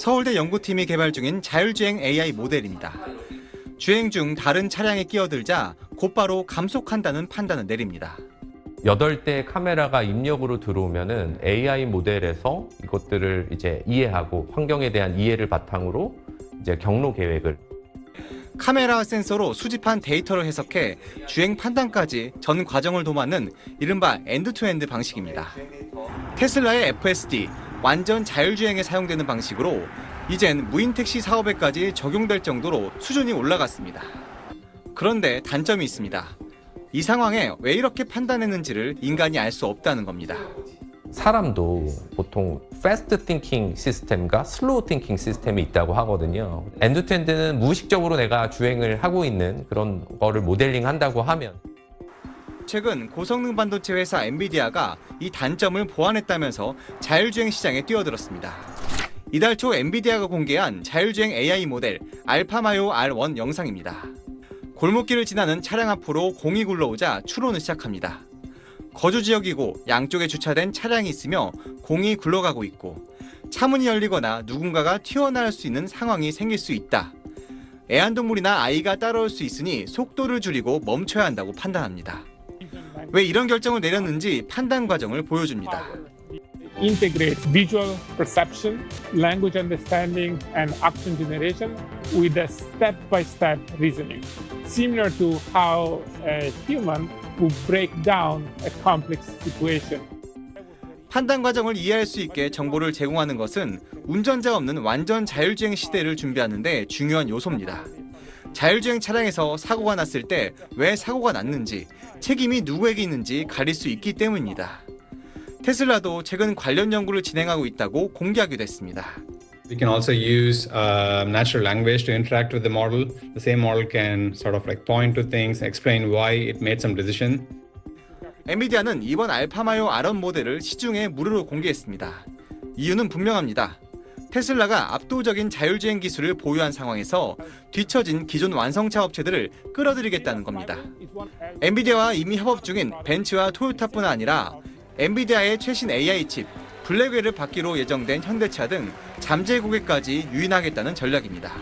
서울대 연구팀이 개발 중인 자율주행 AI 모델입니다. 주행 중 다른 차량에 끼어들자 곧바로 감속한다는 판단을 내립니다. 8대의 카메라가 입력으로 들어오면은 AI 모델에서 이것들을 이제 이해하고 환경에 대한 이해를 바탕으로 이제 경로 계획을 카메라 센서로 수집한 데이터를 해석해 주행 판단까지 전 과정을 도맡는 이른바 엔드투엔드 방식입니다. 테슬라의 FSD, 완전 자율주행에 사용되는 방식으로 이젠 무인 택시 사업에까지 적용될 정도로 수준이 올라갔습니다. 그런데 단점이 있습니다. 이 상황에 왜 이렇게 판단했는지를 인간이 알 수 없다는 겁니다. 사람도 보통 패스트 띵킹 시스템과 슬로우 띵킹 시스템이 있다고 하거든요. 엔드투엔드는 무의식적으로 내가 주행을 하고 있는 그런 거를 모델링 한다고 하면 최근 고성능 반도체 회사 엔비디아가 이 단점을 보완했다면서 자율주행 시장에 뛰어들었습니다. 이달 초 엔비디아가 공개한 자율주행 AI 모델 알파마요 R1 영상입니다. 골목길을 지나는 차량 앞으로 공이 굴러오자 추론을 시작합니다. 거주 지역이고 양쪽에 주차된 차량이 있으며 공이 굴러가고 있고 차문이 열리거나 누군가가 튀어나올 수 있는 상황이 생길 수 있다. 애완동물이나 아이가 따라올 수 있으니 속도를 줄이고 멈춰야 한다고 판단합니다. 왜 이런 결정을 내렸는지 판단 과정을 보여줍니다. Integrates visual perception, language understanding, and action generation with a step-by-step reasoning, similar to how a human would break down a complex situation. 판단 과정을 이해할 수 있게 정보를 제공하는 것은 운전자 없는 완전 자율주행 시대를 준비하는 데 중요한 요소입니다. 자율주행 차량에서 사고가 났을 때 왜 사고가 났는지, 책임이 누구에게 있는지 가릴 수 있기 때문입니다. 테슬라도 최근 관련 연구를 진행하고 있다고 공개하기도 했습니다. We can also use natural language to interact with the model. The same model can sort of like point to things, explain why it made some decision. 엔비디아는 이번 알파마요 R1 모델을 시중에 무료로 공개했습니다. 이유는 분명합니다. 테슬라가 압도적인 자율주행 기술을 보유한 상황에서 뒤처진 기존 완성차 업체들을 끌어들이겠다는 겁니다. 엔비디아와 이미 협업 중인 벤츠와 토요타뿐 아니라 엔비디아의 최신 AI 칩 블랙웰을 받기로 예정된 현대차 등 잠재 고객까지 유인하겠다는 전략입니다.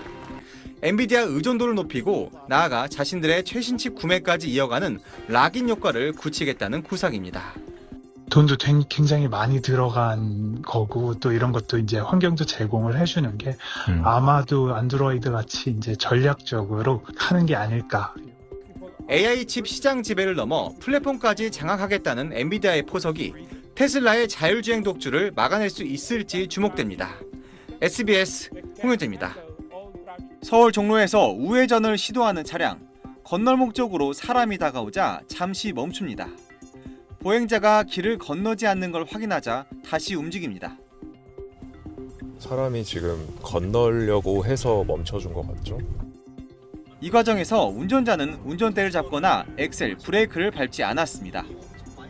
엔비디아 의존도를 높이고 나아가 자신들의 최신 칩 구매까지 이어가는 락인 효과를 굳히겠다는 구상입니다. 돈도 굉장히 많이 들어간 거고 또 이런 것도 이제 환경도 제공을 해주는 게 아마도 안드로이드 같이 이제 전략적으로 하는 게 아닐까. AI 칩 시장 지배를 넘어 플랫폼까지 장악하겠다는 엔비디아의 포석이 테슬라의 자율주행 독주를 막아낼 수 있을지 주목됩니다. SBS 홍현재입니다. 서울 종로에서 우회전을 시도하는 차량, 건널 목적으로 사람이 다가오자 잠시 멈춥니다. 보행자가 길을 건너지 않는 걸 확인하자 다시 움직입니다. 사람이 지금 건너려고 해서 멈춰준 것 같죠? 이 과정에서 운전자는 운전대를 잡거나 엑셀, 브레이크를 밟지 않았습니다.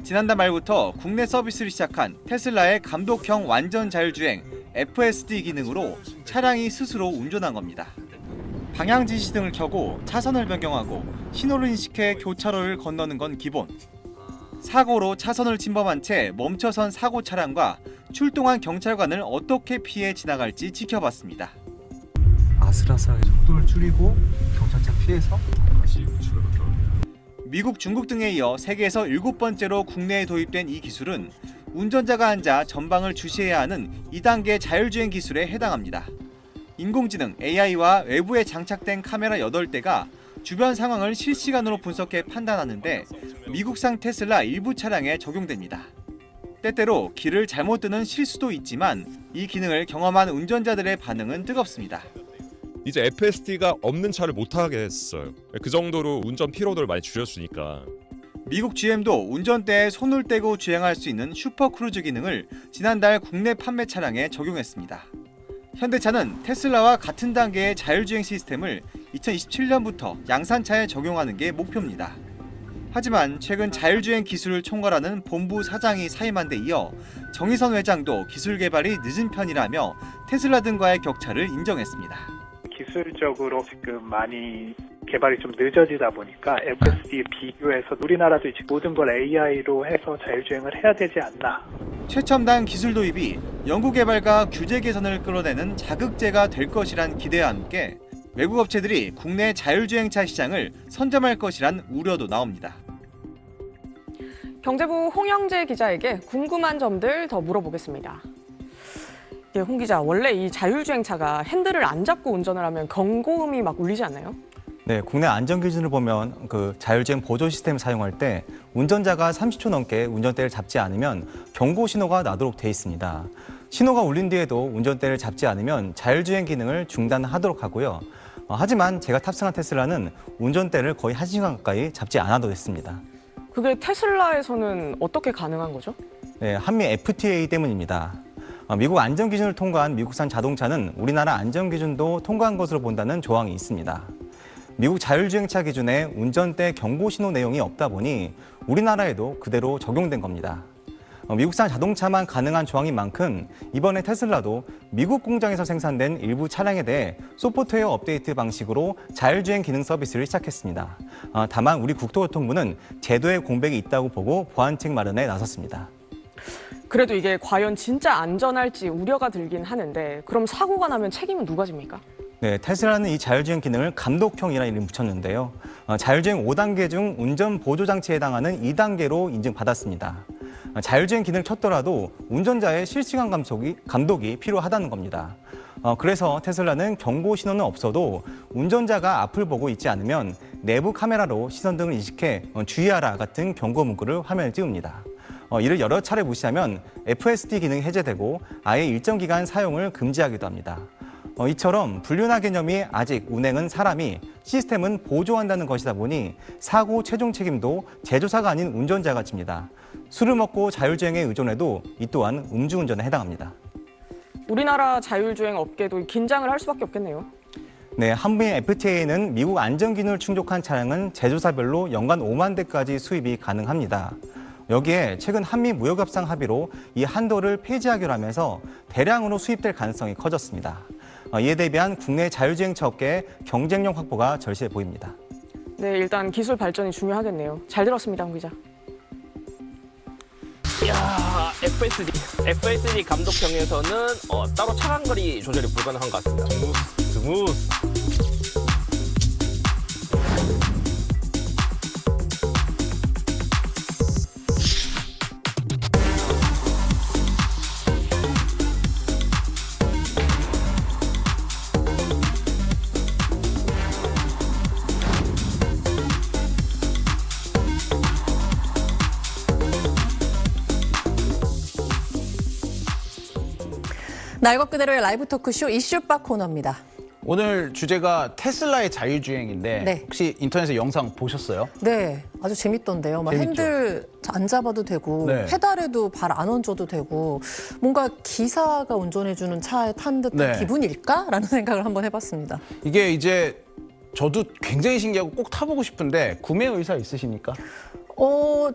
지난달 말부터 국내 서비스를 시작한 테슬라의 감독형 완전 자율주행 FSD 기능으로 차량이 스스로 운전한 겁니다. 방향 지시등을 켜고 차선을 변경하고 신호를 인식해 교차로를 건너는 건 기본. 사고로 차선을 침범한 채 멈춰선 사고 차량과 출동한 경찰관을 어떻게 피해 지나갈지 지켜봤습니다. 아슬아슬하게 속도를 줄이고 경찰차 피해서 다시 우측으로 돌아옵니다. 미국, 중국 등에 이어 세계에서 7번째로 국내에 도입된 이 기술은 운전자가 앉아 전방을 주시해야 하는 2단계 자율주행 기술에 해당합니다. 인공지능 AI와 외부에 장착된 카메라 8대가 주변 상황을 실시간으로 분석해 판단하는데 미국산 테슬라 일부 차량에 적용됩니다. 때때로 길을 잘못 뜨는 실수도 있지만 이 기능을 경험한 운전자들의 반응은 뜨겁습니다. 이제 FSD가 없는 차를 못 타게 했어요. 그 정도로 운전 피로도를 많이 줄였으니까. 미국 GM도 운전대에 손을 떼고 주행할 수 있는 슈퍼크루즈 기능을 지난달 국내 판매 차량에 적용했습니다. 현대차는 테슬라와 같은 단계의 자율주행 시스템을 2027년부터 양산차에 적용하는 게 목표입니다. 하지만 최근 자율주행 기술을 총괄하는 본부 사장이 사임한 데 이어 정의선 회장도 기술 개발이 늦은 편이라며 테슬라 등과의 격차를 인정했습니다. 기술적으로 지금 많이 개발이 좀 늦어지다 보니까 FSD에 비교해서 우리나라도 이제 모든 걸 AI로 해서 자율주행을 해야 되지 않나 최첨단 기술 도입이 연구개발과 규제 개선을 끌어내는 자극제가 될 것이란 기대와 함께 외국 업체들이 국내 자율주행차 시장을 선점할 것이란 우려도 나옵니다. 경제부 홍영재 기자에게 궁금한 점들 더 물어보겠습니다. 예, 홍 기자, 원래 이 자율주행차가 핸들을 안 잡고 운전을 하면 경고음이 막 울리지 않나요? 네, 국내 안전 기준을 보면 그 자율주행 보조 시스템을 사용할 때 운전자가 30초 넘게 운전대를 잡지 않으면 경고 신호가 나도록 돼 있습니다. 신호가 울린 뒤에도 운전대를 잡지 않으면 자율주행 기능을 중단하도록 하고요. 하지만 제가 탑승한 테슬라는 운전대를 거의 1시간 가까이 잡지 않아도 됐습니다. 그게 테슬라에서는 어떻게 가능한 거죠? 네, 한미 FTA 때문입니다. 미국 안전 기준을 통과한 미국산 자동차는 우리나라 안전 기준도 통과한 것으로 본다는 조항이 있습니다. 미국 자율주행차 기준에 운전대 경고 신호 내용이 없다 보니 우리나라에도 그대로 적용된 겁니다. 미국산 자동차만 가능한 조항인 만큼 이번에 테슬라도 미국 공장에서 생산된 일부 차량에 대해 소프트웨어 업데이트 방식으로 자율주행 기능 서비스를 시작했습니다. 다만 우리 국토교통부는 제도에 공백이 있다고 보고 보완책 마련에 나섰습니다. 그래도 이게 과연 진짜 안전할지 우려가 들긴 하는데 그럼 사고가 나면 책임은 누가 집니까? 네, 테슬라는 이 자율주행 기능을 감독형이라는 이름을 붙였는데요. 자율주행 5단계 중 운전 보조 장치에 해당하는 2단계로 인증받았습니다. 자율주행 기능을 켰더라도 운전자의 실시간 감독이 필요하다는 겁니다. 그래서 테슬라는 경고 신호는 없어도 운전자가 앞을 보고 있지 않으면 내부 카메라로 시선 등을 인식해 주의하라 같은 경고 문구를 화면에 띄웁니다. 이를 여러 차례 무시하면 FSD 기능이 해제되고 아예 일정 기간 사용을 금지하기도 합니다. 이처럼 불륜화 개념이 아직 운행은 사람이 시스템은 보조한다는 것이다 보니 사고 최종 책임도 제조사가 아닌 운전자가 집니다. 술을 먹고 자율주행에 의존해도 이 또한 음주운전에 해당합니다. 우리나라 자율주행 업계도 긴장을 할 수밖에 없겠네요. 네, 한미 FTA는 미국 안전기준을 충족한 차량은 제조사별로 연간 5만 대까지 수입이 가능합니다. 여기에 최근 한미 무역협상 합의로 이 한도를 폐지하기로 하면서 대량으로 수입될 가능성이 커졌습니다. 이에 대비한 국내 자율주행차 업계의 경쟁력 확보가 절실해 보입니다. 네, 일단 기술 발전이 중요하겠네요. 잘 들었습니다, 홍 기자. 이야, FSD 감독형에서는 따로 차간거리 조절이 불가능한 것 같습니다. 스무스. 날 것 그대로의 라이브 토크쇼 이슈박 코너입니다. 오늘 주제가 테슬라의 자율주행인데 네. 혹시 인터넷에 영상 보셨어요? 네, 아주 재밌던데요. 막 재밌죠? 핸들 안 잡아도 되고 네. 페달에도 발 안 얹어도 되고 뭔가 기사가 운전해주는 차에 탄 듯한 네. 기분일까라는 생각을 한번 해봤습니다. 이게 이제 저도 굉장히 신기하고 꼭 타보고 싶은데 구매 의사 있으십니까?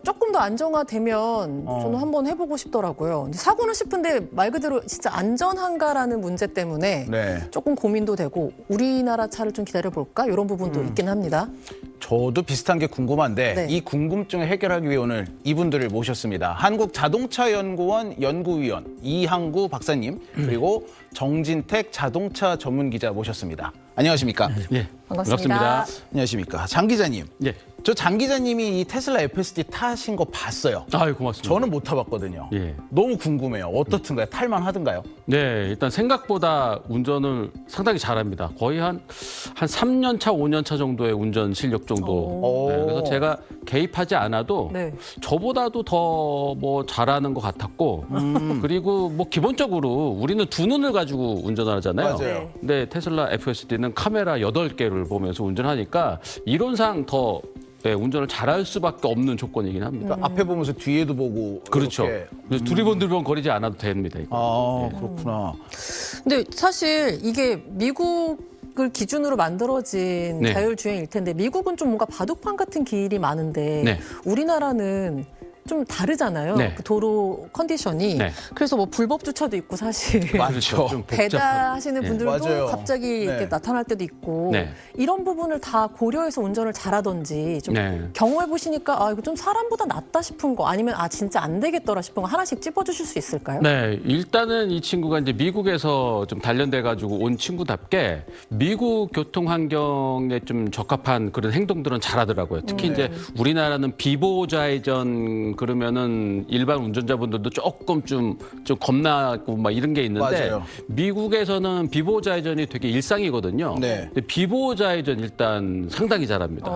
조금 더 안정화되면 저는 한번 해보고 싶더라고요. 근데 사고는 싶은데 말 그대로 진짜 안전한가라는 문제 때문에 네. 조금 고민도 되고 우리나라 차를 좀 기다려볼까 이런 부분도 있긴 합니다. 저도 비슷한 게 궁금한데 네. 이 궁금증을 해결하기 위해 오늘 이분들을 모셨습니다. 한국자동차연구원 연구위원 이항구 박사님 그리고 정진택 자동차 전문기자 모셨습니다. 안녕하십니까? 예, 반갑습니다. 안녕하십니까? 장 기자님. 예. 저 장 기자님이 이 테슬라 FSD 타신 거 봤어요. 아유, 고맙습니다. 저는 못 타봤거든요. 예. 너무 궁금해요. 어떻든가요? 탈만하든가요? 네, 일단 생각보다 운전을 상당히 잘합니다. 거의 한 3년 차, 5년 차 정도의 운전 실력 정도. 네, 그래서 제가 개입하지 않아도 네. 저보다도 더 뭐 잘하는 것 같았고, 그리고 뭐 기본적으로 우리는 두 눈을 가지고 운전을 하잖아요. 맞아요. 근데 테슬라 FSD는 카메라 8개를 보면서 운전하니까 이론상 더 운전을 잘할 수밖에 없는 조건이긴 합니다. 그러니까 앞에 보면서 뒤에도 보고 그렇죠. 이렇게. 그래서 두리번두리번 거리지 않아도 됩니다. 이거. 아, 그렇구나. 근데 사실 이게 미국을 기준으로 만들어진 네. 자율주행일 텐데 미국은 좀 뭔가 바둑판 같은 길이 많은데 네. 우리나라는 좀 다르잖아요. 네. 그 도로 컨디션이. 네. 그래서 뭐 불법 주차도 있고 사실. 맞죠. 좀 배달하시는 예. 분들도 맞아요. 갑자기 이렇게 네. 나타날 때도 있고 네. 이런 부분을 다 고려해서 운전을 잘하던지 좀 네. 경험해 보시니까 아 이거 좀 사람보다 낫다 싶은 거 아니면 아 진짜 안 되겠더라 싶은 거 하나씩 찝어주실 수 있을까요? 네, 일단은 이 친구가 이제 미국에서 좀 단련돼 가지고 온 친구답게 미국 교통 환경에 좀 적합한 그런 행동들은 잘하더라고요. 특히 이제 우리나라는 비보호 좌회전 그러면은 일반 운전자분들도 조금 좀 겁나고 막 이런 게 있는데 맞아요. 미국에서는 비보호 좌회전이 되게 일상이거든요. 네. 근데 비보호 좌회전 일단 상당히 잘합니다.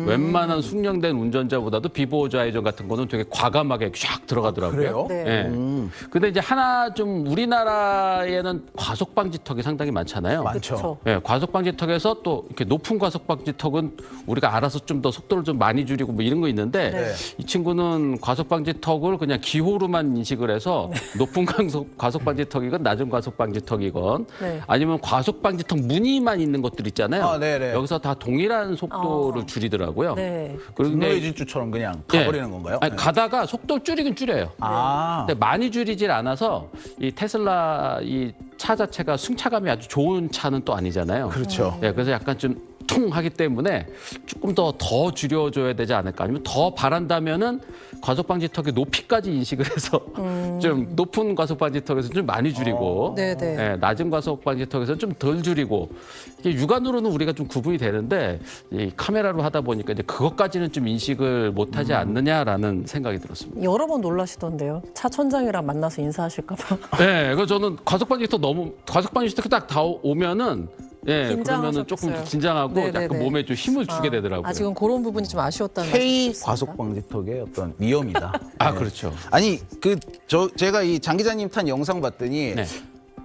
웬만한 숙련된 운전자보다도 비보호 좌회전 같은 거는 되게 과감하게 쫙 들어가더라고요. 그래요? 네. 예. 근데 이제 하나 좀 우리나라에는 과속 방지턱이 상당히 많잖아요. 많죠. 그렇죠. 예, 과속 방지턱에서 또 이렇게 높은 과속 방지턱은 우리가 알아서 좀 더 속도를 좀 많이 줄이고 뭐 이런 거 있는데 네. 이 친구는 과속 방지턱을 그냥 기호로만 인식을 해서 높은 과속 방지턱이건 낮은 과속 방지턱이건 네. 아니면 과속 방지턱 무늬만 있는 것들 있잖아요. 아, 네네. 여기서 다 동일한 속도를 줄이더라고요. 네. 그리고 분노의 근데 질주처럼 그냥 예. 가버리는 건가요? 아니, 네. 가다가 속도를 줄이긴 줄여요. 아. 근데 많이 줄이질 않아서 이 테슬라 이 차 자체가 승차감이 아주 좋은 차는 또 아니잖아요. 그렇죠. 네, 그래서 약간 좀 퉁하기 때문에 조금 더 줄여줘야 되지 않을까. 아니면 더 바란다면은 과속 방지턱의 높이까지 인식을 해서 좀 높은 과속 방지턱에서 좀 많이 줄이고, 네네. 네, 낮은 과속 방지턱에서 좀 덜 줄이고. 이게 육안으로는 우리가 좀 구분이 되는데 이 카메라로 하다 보니까 이제 그것까지는 좀 인식을 못하지 않느냐라는 생각이 들었습니다. 여러 번 놀라시던데요. 차 천장이랑 만나서 인사하실까 봐. 네, 그래서 저는 과속 방지턱 과속 방지턱 딱 다 오면은 예, 그러면은 조금 긴장하셨어요. 긴장하고 네네네. 약간 몸에 좀 힘을 주게 되더라고요. 아직은 그런 부분이 좀 아쉬웠다는 K 말씀이십니다. 과속 방지턱의 어떤 위험이다. 아, 네. 그렇죠. 아니 제가 이 장 기자님 탄 영상 봤더니 네.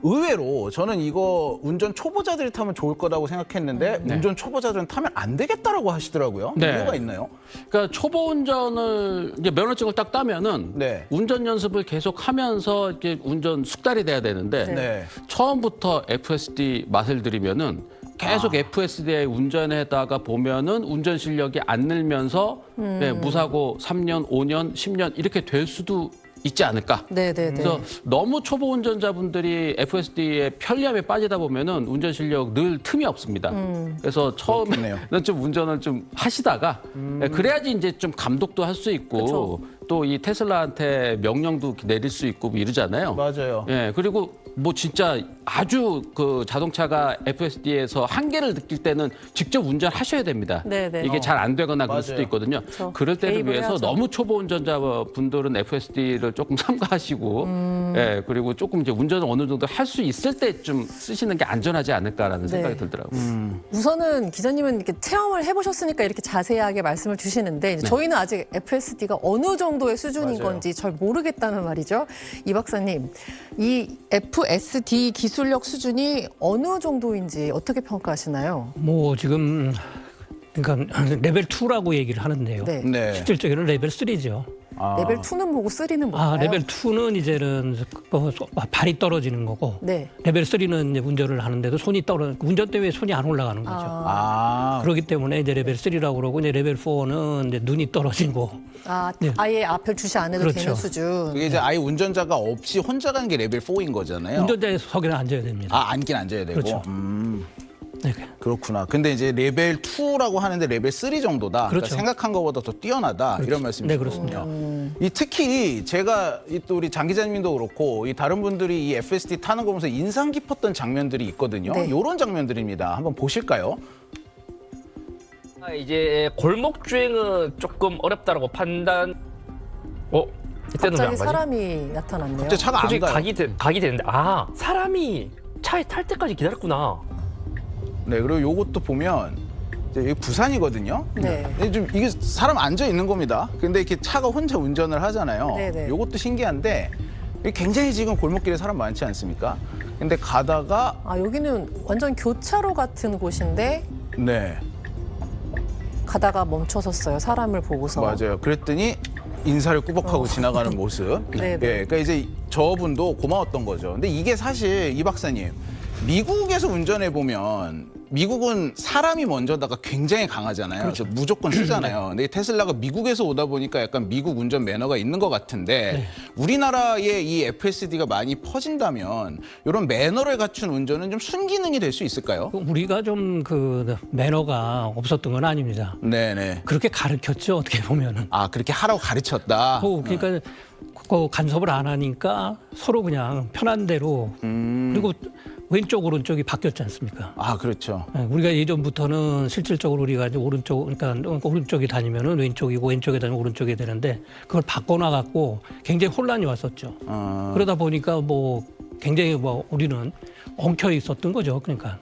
의외로 저는 이거 운전 초보자들이 타면 좋을 거라고 생각했는데 네. 운전 초보자들은 타면 안 되겠다라고 하시더라고요. 네. 이유가 있나요? 그러니까 초보 운전을 이제 면허증을 딱 따면은 네. 운전 연습을 계속 하면서 이렇게 운전 숙달이 돼야 되는데 네. 처음부터 FSD 맛을 들이면은 계속 FSD에 운전에다가 보면은 운전 실력이 안 늘면서 네, 무사고 3년, 5년, 10년 이렇게 될 수도 있지 않을까. 네네네. 그래서 너무 초보 운전자분들이 FSD의 편리함에 빠지다 보면은 운전 실력 늘 틈이 없습니다. 그래서 처음에는 좀 운전을 좀 하시다가 그래야지 이제 좀 감독도 할 수 있고 또 이 테슬라한테 명령도 내릴 수 있고 뭐 이러잖아요. 맞아요. 예, 그리고 뭐 진짜 아주 그 자동차가 FSD에서 한계를 느낄 때는 직접 운전하셔야 됩니다. 네네. 이게 잘 안 되거나 그럴 맞아요. 수도 있거든요. 그렇죠. 그럴 때를 개입을 위해서 해야죠. 너무 초보 운전자분들은 FSD를 조금 삼가하시고, 예, 그리고 조금 이제 운전을 어느 정도 할 수 있을 때 좀 쓰시는 게 안전하지 않을까라는 생각이 들더라고요. 우선은 기자님은 이렇게 체험을 해보셨으니까 이렇게 자세하게 말씀을 주시는데 이제 저희는 아직 FSD가 어느 정도의 수준인 맞아요. 건지 잘 모르겠다는 말이죠. 이 박사님, 이 FSD 기술력 수준이 어느 정도인지 어떻게 평가하시나요? 뭐 지금 그러니까 레벨 2라고 얘기를 하는데요. 네. 네. 실질적으로는 레벨 3죠. 레벨 2는 뭐고 3는 뭔가요? 레벨 2는 이제는 발이 떨어지는 거고 네. 레벨 3는 이제 운전을 하는데도 운전 때문에 손이 안 올라가는 거죠. 그렇기 때문에 이제 레벨 3라고 그러고 이제 레벨 4는 이제 눈이 떨어지고 네. 아예 앞을 주시 안 해도 그렇죠. 되는 수준. 그게 이제 아예 운전자가 없이 혼자 가는 게 레벨 4인 거잖아요. 운전자석에는 앉아야 됩니다. 앉긴 앉아야 되고. 그렇죠. 네. 그렇구나. 근데 이제 레벨 2라고 하는데 레벨 3 정도다. 그러니까 그렇죠. 생각한 것보다 더 뛰어나다. 그렇죠. 이런 말씀이시군요. 네, 그렇습니다. 이 특히 제가 또 우리 장 기자님도 그렇고 이 다른 분들이 이 FSD 타는 거 보면서 인상 깊었던 장면들이 있거든요. 네. 이런 장면들입니다. 한번 보실까요? 이제 골목 주행은 조금 어렵다라고 판단. 이때는 왜안 갑자기 가지? 사람이 나타났네요. 갑자기 차가 안 솔직히 가요. 가기 되는데 사람이 차에 탈 때까지 기다렸구나. 네, 그리고 요것도 보면 이제 여기 부산이거든요. 네. 이게 사람 앉아 있는 겁니다. 근데 이렇게 차가 혼자 운전을 하잖아요. 네네. 요것도 신기한데 이게 굉장히 지금 골목길에 사람 많지 않습니까? 근데 가다가 여기는 완전 교차로 같은 곳인데 네, 가다가 멈춰섰어요. 사람을 보고서. 맞아요. 그랬더니 인사를 꾸벅하고 지나가는 모습. 네네. 예, 그러니까 이제 저분도 고마웠던 거죠. 근데 이게 사실 이 박사님 미국에서 운전해 보면 미국은 사람이 먼저다가 굉장히 강하잖아요. 그렇죠. 무조건 쓰잖아요. 근데 테슬라가 미국에서 오다 보니까 약간 미국 운전 매너가 있는 것 같은데 네. 우리나라에 이 FSD가 많이 퍼진다면 이런 매너를 갖춘 운전은 좀 순기능이 될 수 있을까요? 우리가 좀 그 매너가 없었던 건 아닙니다. 네네. 그렇게 가르쳤죠, 어떻게 보면은. 아, 그렇게 하라고 가르쳤다. 그러니까 그 간섭을 안 하니까 서로 그냥 편한 대로 그리고 왼쪽 오른쪽이 바뀌었지 않습니까? 아, 그렇죠. 우리가 예전부터는 실질적으로 우리가 이제 오른쪽 그러니까 오른쪽이 다니면은 왼쪽이고 왼쪽에 다니면 오른쪽이 되는데 그걸 바꿔놔 갖고 굉장히 혼란이 왔었죠. 그러다 보니까 뭐 굉장히 뭐 우리는 엉켜 있었던 거죠. 그러니까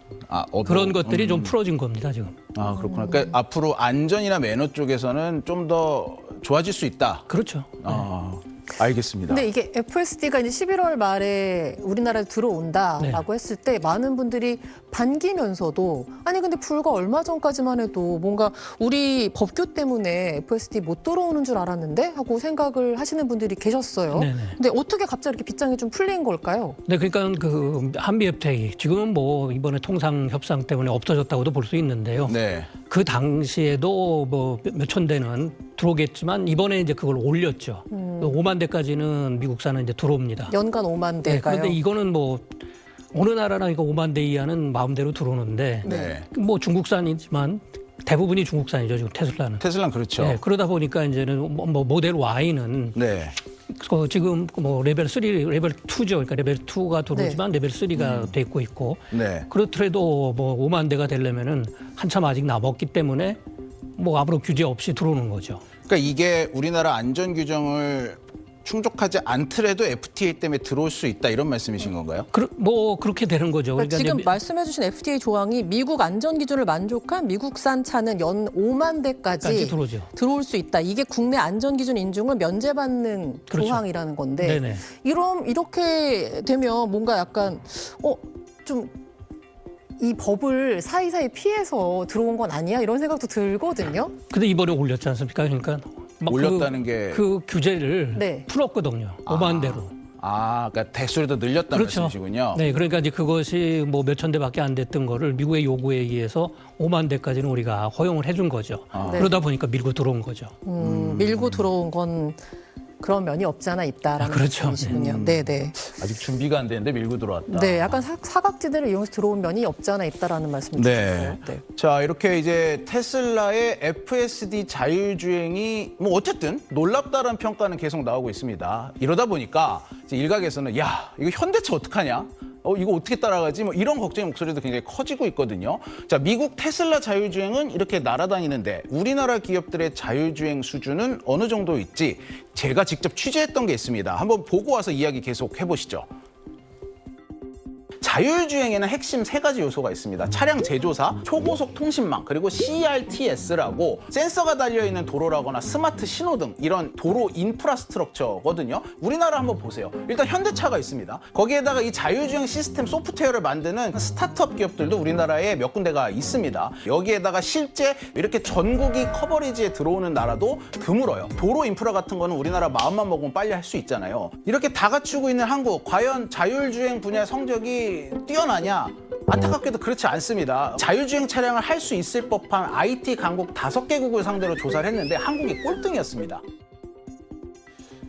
그런 것들이 좀 풀어진 겁니다, 지금. 아, 그렇구나. 그러니까 앞으로 안전이나 매너 쪽에서는 좀 더 좋아질 수 있다. 그렇죠. 알겠습니다. 근데 이게 FSD가 이제 11월 말에 우리나라에 들어온다라고 했을 때 많은 분들이 반기면서도 아니 근데 불과 얼마 전까지만 해도 뭔가 우리 법규 때문에 FSD 못 들어오는 줄 알았는데 하고 생각을 하시는 분들이 계셨어요. 네네. 근데 어떻게 갑자기 이렇게 빗장이 좀 풀린 걸까요? 네, 그러니까 그 한미 FTA 지금은 뭐 이번에 통상 협상 때문에 없어졌다고도 볼 수 있는데요. 네. 그 당시에도 뭐 몇천 대는 들어오겠지만 이번에 이제 그걸 올렸죠. 5만 대까지는 미국산은 이제 들어옵니다. 연간 5만 대가요. 네, 그런데 이거는 뭐 어느 나라나 이거 5만 대 이하는 마음대로 들어오는데 네. 뭐 중국산이지만 대부분이 중국산이죠, 지금 테슬라는. 테슬라는 그렇죠. 네, 그러다 보니까 이제는 뭐 모델 Y는 네. 지금 뭐 레벨 3, 레벨 2죠. 그러니까 레벨 2가 들어오지만 레벨 3가 돼 있고 네. 그렇더라도 뭐 5만 대가 되려면은 한참 아직 남았기 때문에 뭐 앞으로 규제 없이 들어오는 거죠. 그러니까 이게 우리나라 안전 규정을 충족하지 않더라도 FTA 때문에 들어올 수 있다 이런 말씀이신 건가요? 뭐 그렇게 되는 거죠. 그러니까 지금 말씀해주신 FTA 조항이 미국 안전 기준을 만족한 미국산 차는 연 5만 대까지 들어올 수 있다. 이게 국내 안전 기준 인증을 면제받는 그렇죠. 조항이라는 건데 네네. 이렇게 되면 뭔가 약간 좀 이 법을 사이사이 피해서 들어온 건 아니야? 이런 생각도 들거든요. 근데 이번에 올렸지 않습니까? 그러니까 막 올렸다는 게 그 규제를 풀었거든요. 5만 대로. 그러니까 대수를 더 늘렸다는 그렇죠. 말씀이시군요. 네, 그러니까 이제 그것이 뭐 몇천 대밖에 안 됐던 거를 미국의 요구에 의해서 5만 대까지는 우리가 허용을 해준 거죠. 그러다 보니까 밀고 들어온 거죠. 밀고 들어온 건 그런 면이 없지 않아 있다라는 그렇죠. 말씀이시군요. 네, 네. 아직 준비가 안 됐는데 밀고 들어왔다. 네, 약간 사각지대를 이용해서 들어온 면이 없지 않아 있다라는 말씀이셨어요. 네. 자, 이렇게 이제 테슬라의 FSD 자율주행이 뭐 어쨌든 놀랍다라는 평가는 계속 나오고 있습니다. 이러다 보니까 이제 일각에서는 야, 이거 현대차 어떡하냐? 이거 어떻게 따라가지? 뭐 이런 걱정의 목소리도 굉장히 커지고 있거든요. 자, 미국 테슬라 자율주행은 이렇게 날아다니는데 우리나라 기업들의 자율주행 수준은 어느 정도 있지? 제가 직접 취재했던 게 있습니다. 한번 보고 와서 이야기 계속 해보시죠. 자율주행에는 핵심 3가지 요소가 있습니다. 차량 제조사, 초고속 통신망, 그리고 CRTS라고 센서가 달려있는 도로라거나 스마트 신호등 이런 도로 인프라스트럭처거든요. 우리나라 한번 보세요. 일단 현대차가 있습니다. 거기에다가 이 자율주행 시스템 소프트웨어를 만드는 스타트업 기업들도 우리나라에 몇 군데가 있습니다. 여기에다가 실제 이렇게 전국이 커버리지에 들어오는 나라도 드물어요. 도로 인프라 같은 거는 우리나라 마음만 먹으면 빨리 할 수 있잖아요. 이렇게 다 갖추고 있는 한국, 과연 자율주행 분야 성적이 뛰어나냐? 안타깝게도 그렇지 않습니다. 자율주행 차량을 할 수 있을 법한 IT 강국 5개국을 상대로 조사를 했는데 한국이 꼴등이었습니다.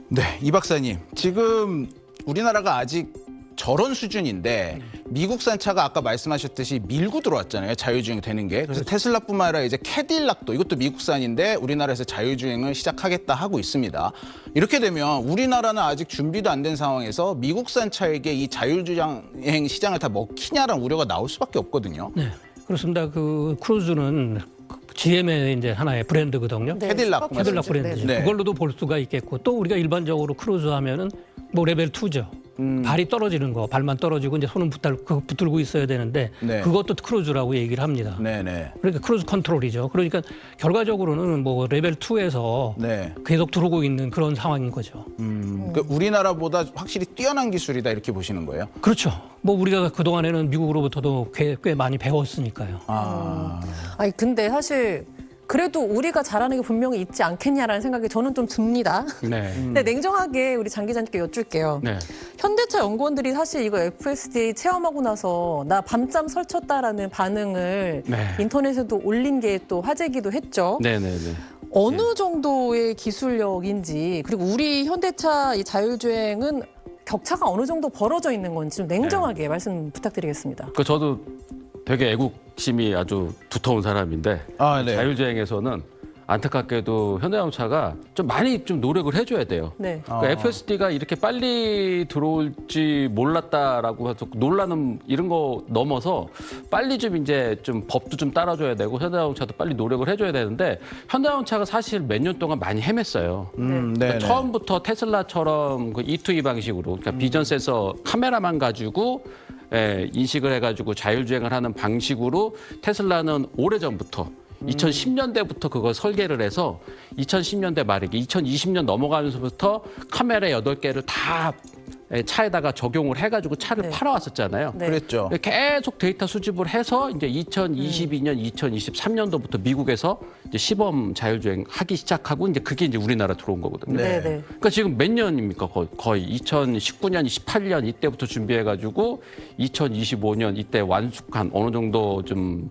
네, 이 박사님. 지금 우리나라가 아직 저런 수준인데 미국산 차가 아까 말씀하셨듯이 밀고 들어왔잖아요. 자율주행 되는 게. 그래서 테슬라뿐만 아니라 이제 캐딜락도 이것도 미국산인데 우리나라에서 자율주행을 시작하겠다 하고 있습니다. 이렇게 되면 우리나라는 아직 준비도 안 된 상황에서 미국산 차에게 이 자율주행 시장을 다 먹히냐라는 우려가 나올 수밖에 없거든요. 네, 그렇습니다. 그 크루즈는 GM의 이제 하나의 브랜드거든요. 네, 캐딜락 브랜드죠. 네. 그걸로도 볼 수가 있겠고 또 우리가 일반적으로 크루즈 하면은 뭐 레벨 2죠. 발이 떨어지는 거, 발만 떨어지고 이제 손은 붙들고 있어야 되는데 네. 그것도 크루즈라고 얘기를 합니다. 네네. 그러니까 크루즈 컨트롤이죠. 그러니까 결과적으로는 뭐 레벨 2에서 계속 들어오고 있는 그런 상황인 거죠. 그러니까 우리나라보다 확실히 뛰어난 기술이다 이렇게 보시는 거예요? 그렇죠. 뭐 우리가 그 동안에는 미국으로부터도 꽤 많이 배웠으니까요. 아니 근데 사실 그래도 우리가 잘하는 게 분명히 있지 않겠냐라는 생각이 저는 좀 듭니다. 네. 근데 냉정하게 우리 장 기자님께 여쭐게요. 네. 현대차 연구원들이 사실 이거 FSD 체험하고 나서 나 밤잠 설쳤다라는 반응을 네. 인터넷에도 올린 게 또 화제기도 했죠. 네네네. 어느 정도의 기술력인지 그리고 우리 현대차 이 자율주행은 격차가 어느 정도 벌어져 있는 건지 좀 냉정하게 말씀 부탁드리겠습니다. 그 저도 되게 애국심이 아주 두터운 사람인데 네. 자율주행에서는 안타깝게도 현대자동차가 좀 많이 좀 노력을 해줘야 돼요. 네. 그러니까 FSD가 이렇게 빨리 들어올지 몰랐다라고 해서 논란은 이런 거 넘어서 빨리 좀 이제 좀 법도 좀 따라줘야 되고 현대자동차도 빨리 노력을 해줘야 되는데 현대자동차가 사실 몇 년 동안 많이 헤맸어요. 그러니까 처음부터 테슬라처럼 그 E2E 방식으로 그러니까 비전 센서 카메라만 가지고 인식을 해가지고 자율주행을 하는 방식으로 테슬라는 오래전부터 2010년대부터 그걸 설계를 해서 2010년대 말에 2020년 넘어가면서부터 카메라 8개를 다 차에다가 적용을 해가지고 차를 팔아왔었잖아요. 네. 그랬죠. 계속 데이터 수집을 해서 이제 2022년, 2023년도부터 미국에서 이제 시범 자율주행 하기 시작하고 이제 그게 이제 우리나라 들어온 거거든요. 네. 그러니까 지금 몇 년입니까? 거의 2019년, 28년 이때부터 준비해가지고 2025년 이때 완숙한 어느 정도 좀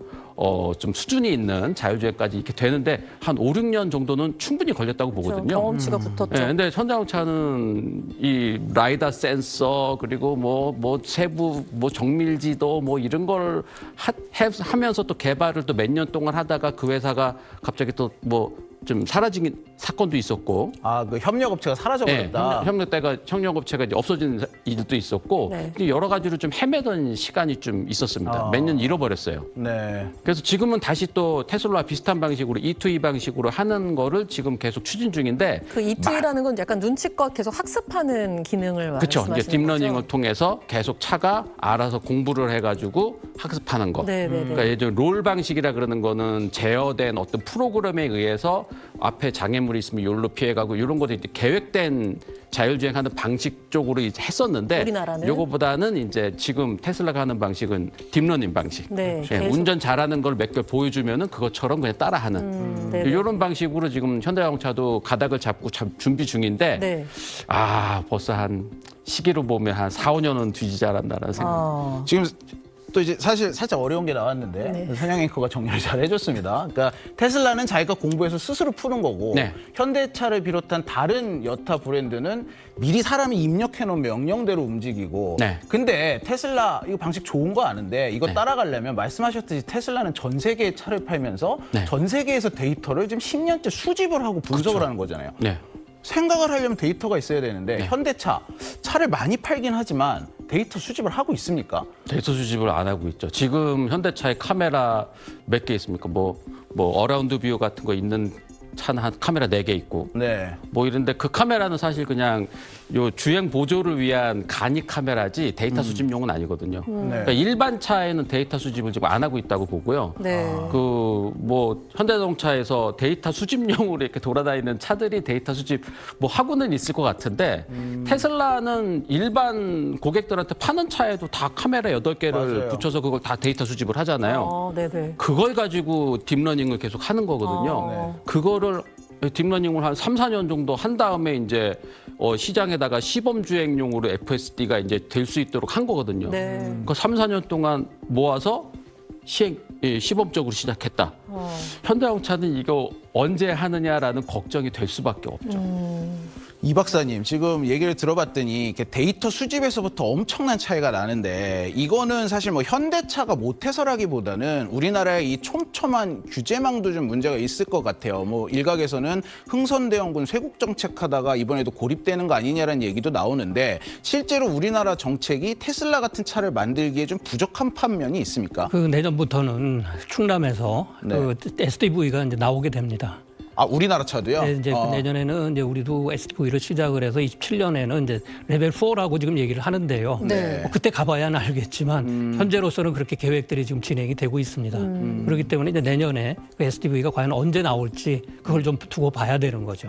수준이 있는 자율주행까지 이렇게 되는데 한 5, 6년 정도는 충분히 걸렸다고 보거든요. 경험치가 붙었죠. 네, 근데 현대자동차는 이 라이다 센서 그리고 뭐 세부 뭐 정밀지도 뭐 이런 걸 하면서 또 개발을 또 몇 년 동안 하다가 그 회사가 갑자기 또 뭐 좀 사라진 사건도 있었고. 그 협력업체가 사라져버렸다. 협력업체가 이제 없어진 일도 있었고 여러 가지로 좀 헤매던 시간이 좀 있었습니다. 몇 년 잃어버렸어요. 네. 그래서 지금은 다시 또 테슬라와 비슷한 방식으로 E2E 방식으로 하는 거를 지금 계속 추진 중인데 그 E2E라는 건 약간 눈치껏 계속 학습하는 기능을 그렇죠. 말씀하시는 이제 딥러닝을 거죠? 통해서 계속 차가 알아서 공부를 해가지고 학습하는 거. 네네네. 그러니까 예전 롤 방식이라 그러는 거는 제어된 어떤 프로그램에 의해서 앞에 장애물이 있으면 요로 피해가고 이런 것도 이제 계획된 자율주행하는 방식 쪽으로 이제 했었는데 우리나라는? 요거보다는 이제 지금 테슬라가 하는 방식은 딥러닝 방식. 네, 예, 계속. 운전 잘하는 걸 몇 개 보여주면은 그것처럼 그냥 따라하는 네네. 이런 방식으로 지금 현대자동차도 가닥을 잡고 준비 중인데 네. 벌써 한 시기로 보면 한 4, 5년은 뒤지지 않았나라는 생각. 지금 또 이제 사실 살짝 어려운 게 나왔는데 선영 앵커가 정리를 잘 해줬습니다. 그러니까 테슬라는 자기가 공부해서 스스로 푸는 거고 현대차를 비롯한 다른 여타 브랜드는 미리 사람이 입력해놓은 명령대로 움직이고 근데 테슬라 이거 방식 좋은 거 아는데 이거 따라가려면 말씀하셨듯이 테슬라는 전 세계에 차를 팔면서 전 세계에서 데이터를 지금 10년째 수집을 하고 분석을 하는 거잖아요. 생각을 하려면 데이터가 있어야 되는데 현대차 차를 많이 팔긴 하지만 데이터 수집을 하고 있습니까? 데이터 수집을 안 하고 있죠. 지금 현대차에 카메라 몇 개 있습니까? 뭐 어라운드 뷰 같은 거 있는 차는 한 카메라 4개 있고 뭐 이런데 그 카메라는 사실 그냥 요 주행 보조를 위한 간이 카메라지 데이터 수집용은 아니거든요. 그러니까 일반 차에는 데이터 수집을 지금 안 하고 있다고 보고요. 그 뭐 현대자동차에서 데이터 수집용으로 이렇게 돌아다니는 차들이 데이터 수집 뭐 하고는 있을 것 같은데 테슬라는 일반 고객들한테 파는 차에도 다 카메라 8개를 붙여서 그걸 다 데이터 수집을 하잖아요. 네네. 그걸 가지고 딥러닝을 계속 하는 거거든요. 그거를 딥러닝을 한 3, 4년 정도 한 다음에 이제 시장에다가 시범 주행용으로 FSD가 이제 될 수 있도록 한 거거든요. 그 3, 4년 동안 모아서 시범적으로 시작했다. 현대자동차는 이거 언제 하느냐라는 걱정이 될 수밖에 없죠. 이 박사님 지금 얘기를 들어봤더니 이렇게 데이터 수집에서부터 엄청난 차이가 나는데 이거는 사실 뭐 현대차가 못해서라기보다는 우리나라의 이 촘촘한 규제망도 좀 문제가 있을 것 같아요. 뭐 일각에서는 흥선대원군 쇄국 정책하다가 이번에도 고립되는 거 아니냐라는 얘기도 나오는데 실제로 우리나라 정책이 테슬라 같은 차를 만들기에 좀 부족한 판면이 있습니까? 그 내년부터는 충남에서 그 SDV가 이제 나오게 됩니다. 우리나라 차도요? 네, 이제 내년에는 이제 우리도 SDV를 시작을 해서 27년에는 이제 레벨 4라고 지금 얘기를 하는데요. 뭐 그때 가봐야는 알겠지만 현재로서는 그렇게 계획들이 지금 진행이 되고 있습니다. 그렇기 때문에 이제 내년에 그 SDV가 과연 언제 나올지 그걸 좀 두고 봐야 되는 거죠.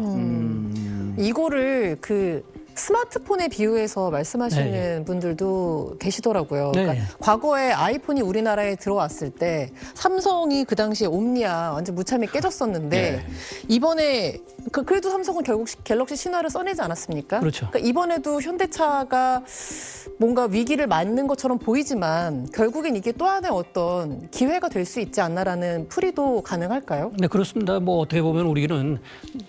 이거를 그 스마트폰에 비유해서 말씀하시는 네. 분들도 계시더라고요. 네. 그러니까 과거에 아이폰이 우리나라에 들어왔을 때 삼성이 그 당시에 옴니아 완전 무참히 깨졌었는데 이번에 그래도 삼성은 결국 갤럭시 신화를 써내지 않았습니까? 그렇죠. 그러니까 이번에도 현대차가 뭔가 위기를 맞는 것처럼 보이지만 결국엔 이게 또 하나의 어떤 기회가 될 수 있지 않나라는 풀이도 가능할까요? 네, 그렇습니다. 뭐 어떻게 보면 우리는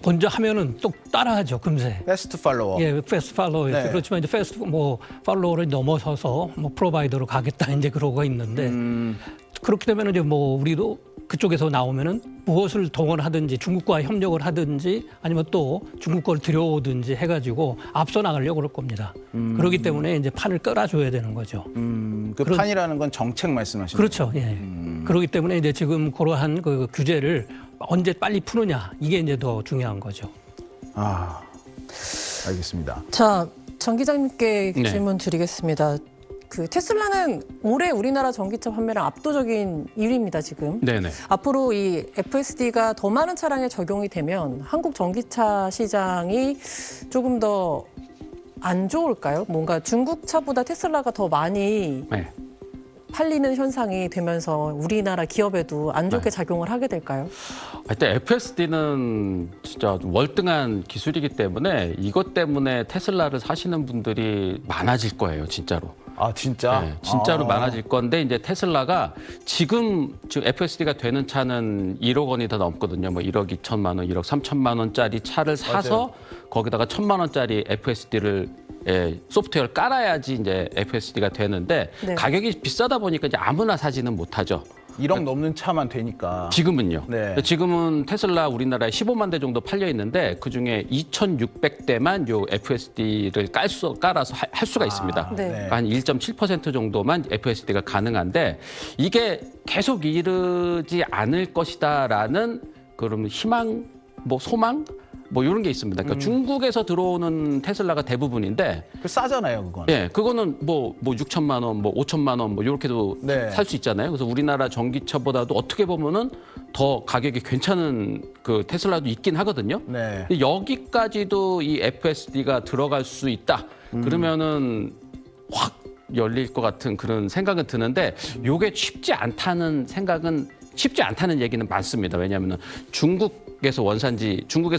먼저 하면은 또 따라하죠, 금세. 패스트 팔로워. 예, 패스트 팔로워. 네. 그렇지만 이제 패스트 뭐 팔로워를 넘어서서 뭐 프로바이더로 가겠다 이제 그러고 있는데 그렇게 되면 이제 뭐 우리도 그쪽에서 나오면은 무엇을 동원하든지 중국과 협력을 하든지 아니면 또 중국 걸 들여오든지 해가지고 앞서 나가려고 그럴 겁니다. 그렇기 때문에 이제 판을 깔아줘야 되는 거죠. 그 판이라는 건 정책 말씀하시는 그렇죠. 예. 그렇기 때문에 이제 지금 그러한 그 규제를 언제 빨리 푸느냐 이게 이제 더 중요한 거죠. 아, 알겠습니다. 자, 정 기자님께 네. 질문 드리겠습니다. 그 테슬라는 올해 우리나라 전기차 판매량 압도적인 1위입니다, 지금. 네네. 앞으로 이 FSD가 더 많은 차량에 적용이 되면 한국 전기차 시장이 조금 더 안 좋을까요? 뭔가 중국 차보다 테슬라가 더 많이 네. 팔리는 현상이 되면서 우리나라 기업에도 안 좋게 작용을 하게 될까요? 하여튼 FSD는 진짜 월등한 기술이기 때문에 이것 때문에 테슬라를 사시는 분들이 많아질 거예요, 진짜로. 아, 진짜? 네, 진짜로 많아질 건데 이제 테슬라가 지금 FSD가 되는 차는 1억 원이 더 넘거든요. 뭐 1억 2천만 원, 1억 3천만 원짜리 차를 사서 거기다가 1,000만 원짜리 FSD를 소프트웨어를 깔아야지 이제 FSD가 되는데 네. 가격이 비싸다 보니까 이제 아무나 사지는 못하죠. 1억 넘는 차만 되니까. 지금은요. 네. 지금은 테슬라 우리나라에 15만 대 정도 팔려 있는데 그중에 2,600대만 요 FSD를 깔아서 할 수가 있습니다. 네. 그러니까 한 1.7% 정도만 FSD가 가능한데 이게 계속 이르지 않을 것이다라는 그런 희망, 뭐 소망, 뭐 이런 게 있습니다. 그러니까 중국에서 들어오는 테슬라가 대부분인데 그 싸잖아요, 그건. 예, 그거는 뭐 6천만 원, 뭐 5천만 원, 뭐 이렇게도 네. 살 수 있잖아요. 그래서 우리나라 전기차보다도 어떻게 보면은 더 가격이 괜찮은 그 테슬라도 있긴 하거든요. 네. 근데 여기까지도 이 FSD가 들어갈 수 있다. 그러면은 확 열릴 것 같은 그런 생각은 드는데 요게 쉽지 않다는 얘기는 많습니다. 왜냐하면 중국에서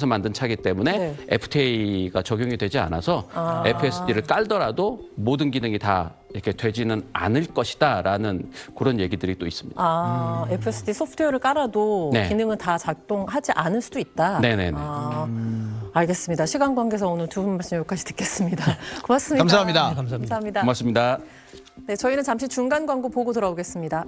만든 차기 때문에 네. FTA가 적용이 되지 않아서 FSD를 깔더라도 모든 기능이 다 이렇게 되지는 않을 것이다라는 그런 얘기들이 또 있습니다. FSD 소프트웨어를 깔아도 네. 기능은 다 작동하지 않을 수도 있다. 네네네. 알겠습니다. 시간 관계상 오늘 두 분 말씀 여기까지 듣겠습니다. 고맙습니다. 감사합니다. 네, 감사합니다. 감사합니다. 고맙습니다. 네, 저희는 잠시 중간 광고 보고 돌아오겠습니다.